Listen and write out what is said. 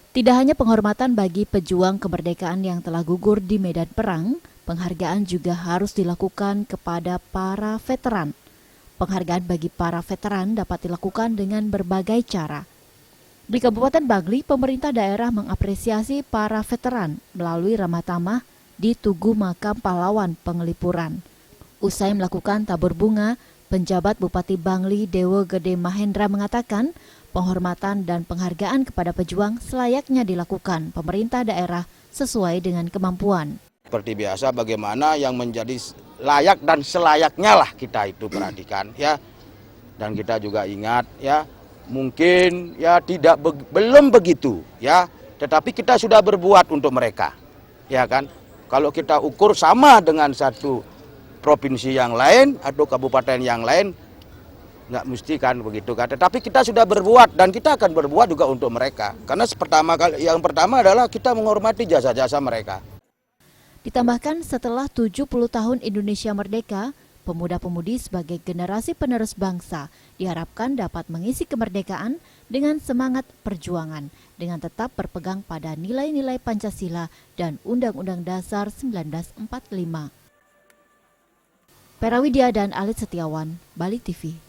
Tidak hanya penghormatan bagi pejuang kemerdekaan yang telah gugur di medan perang, penghargaan juga harus dilakukan kepada para veteran. Penghargaan bagi para veteran dapat dilakukan dengan berbagai cara. Di Kabupaten Bangli, pemerintah daerah mengapresiasi para veteran melalui ramah tamah di Tugu Makam Pahlawan Pengelipuran. Usai melakukan tabur bunga, penjabat Bupati Bangli Dewo Gede Mahendra mengatakan penghormatan dan penghargaan kepada pejuang selayaknya dilakukan pemerintah daerah sesuai dengan kemampuan. Seperti biasa, bagaimana yang menjadi layak dan selayaknya lah kita itu perhatikan ya. Dan kita juga ingat ya, mungkin ya belum begitu ya, tetapi kita sudah berbuat untuk mereka. Ya kan? Kalau kita ukur sama dengan satu provinsi yang lain atau kabupaten yang lain, nggak mesti kan begitu kan. Tetapi kita sudah berbuat dan kita akan berbuat juga untuk mereka. Karena yang pertama adalah kita menghormati jasa-jasa mereka. Ditambahkan setelah 70 tahun Indonesia merdeka, pemuda-pemudi sebagai generasi penerus bangsa diharapkan dapat mengisi kemerdekaan dengan semangat perjuangan, dengan tetap berpegang pada nilai-nilai Pancasila dan Undang-Undang Dasar 1945. Perawidia dan Alit Setiawan, Bali TV.